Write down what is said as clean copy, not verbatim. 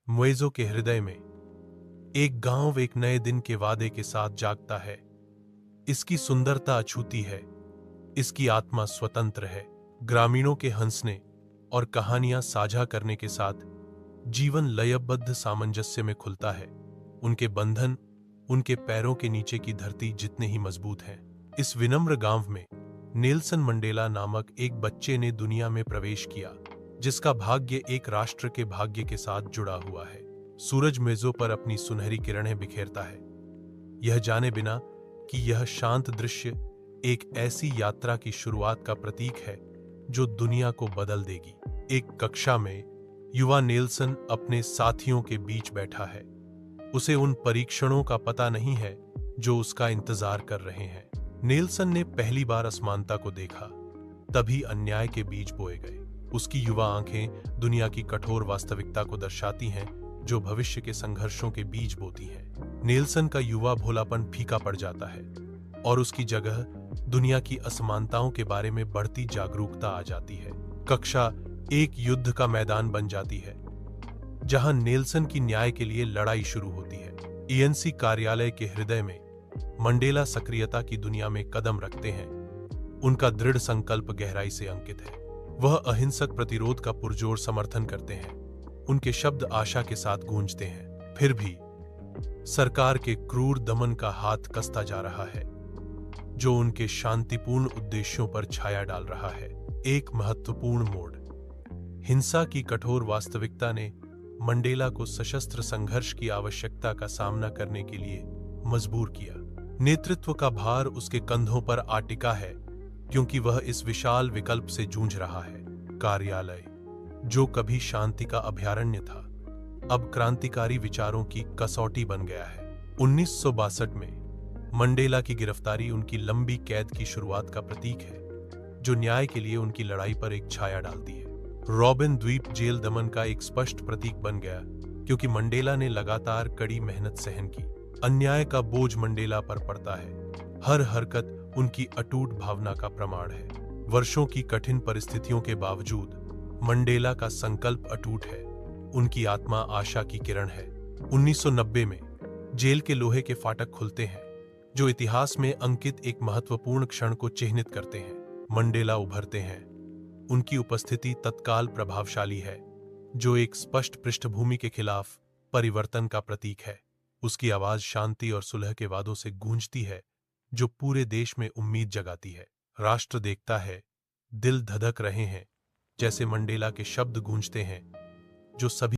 मुएज़ो के हृदय में एक गांव एक नए दिन के वादे के साथ जागता है। इसकी सुंदरता अछूती है, इसकी आत्मा स्वतंत्र है। ग्रामीणों के हंसने और कहानियां साझा करने के साथ जीवन लयबद्ध सामंजस्य में खुलता है। उनके बंधन उनके पैरों के नीचे की धरती जितने ही मजबूत हैं। इस विनम्र गांव में नेल्सन मंडेला नामक एक बच्चे ने दुनिया में प्रवेश किया, जिसका भाग्य एक राष्ट्र के भाग्य के साथ जुड़ा हुआ है। सूरज मेजों पर अपनी सुनहरी किरणें बिखेरता है, यह जाने बिना कि यह शांत दृश्य एक ऐसी यात्रा की शुरुआत का प्रतीक है जो दुनिया को बदल देगी। एक कक्षा में युवा नेल्सन अपने साथियों के बीच बैठा है। उसे उन परीक्षणों का पता नहीं है जो उसका इंतजार कर रहे हैं। नेल्सन ने पहली बार असमानता को देखा, तभी अन्याय के बीज बोए गए। उसकी युवा आंखें दुनिया की कठोर वास्तविकता को दर्शाती हैं, जो भविष्य के संघर्षों के बीज बोती हैं। नेल्सन का युवा भोलापन फीका पड़ जाता है और उसकी जगह दुनिया की असमानताओं के बारे में बढ़ती जागरूकता आ जाती है। कक्षा एक युद्ध का मैदान बन जाती है, जहां नेल्सन की न्याय के लिए लड़ाई शुरू होती है। ईएनसी कार्यालय के हृदय में मंडेला सक्रियता की दुनिया में कदम रखते हैं। उनका दृढ़ संकल्प गहराई से अंकित है। वह अहिंसक प्रतिरोध का पुरजोर समर्थन करते हैं। उनके शब्द आशा के साथ गूंजते हैं। फिर भी सरकार के क्रूर दमन का हाथ कसता जा रहा है, जो उनके शांतिपूर्ण उद्देश्यों पर छाया डाल रहा है। एक महत्वपूर्ण मोड़। हिंसा की कठोर वास्तविकता ने मंडेला को सशस्त्र संघर्ष की आवश्यकता का सामना करने के लिए मजबूर किया। नेतृत्व का भार उसके कंधों पर आ टिका है, क्योंकि वह इस विशाल विकल्प से जूझ रहा है। कार्यालय, जो कभी शांति का अभयारण्य था, अब क्रांतिकारी विचारों की कसौटी बन गया है। 1962 में मंडेला की गिरफ्तारी उनकी लंबी कैद की शुरुआत का प्रतीक है, जो न्याय के लिए उनकी लड़ाई पर एक छाया डालती है। रॉबिन द्वीप जेल दमन का एक स्पष्ट प्रतीक बन गया, क्योंकि मंडेला ने लगातार कड़ी मेहनत सहन की। अन्याय का बोझ मंडेला पर पड़ता है, हर हरकत उनकी अटूट भावना का प्रमाण है। वर्षों की कठिन परिस्थितियों के बावजूद मंडेला का संकल्प अटूट है। उनकी आत्मा आशा की किरण है। 1990 में जेल के लोहे के फाटक खुलते हैं, जो इतिहास में अंकित एक महत्वपूर्ण क्षण को चिह्नित करते हैं। मंडेला उभरते हैं। उनकी उपस्थिति तत्काल प्रभावशाली है, जो एक स्पष्ट पृष्ठभूमि के खिलाफ परिवर्तन का प्रतीक है। उसकी आवाज शांति और सुलह के वादों से गूंजती है, जो पूरे देश में उम्मीद जगाती है। राष्ट्र देखता है, दिल धधक रहे हैं, जैसे मंडेला के शब्द गूंजते हैं, जो सभी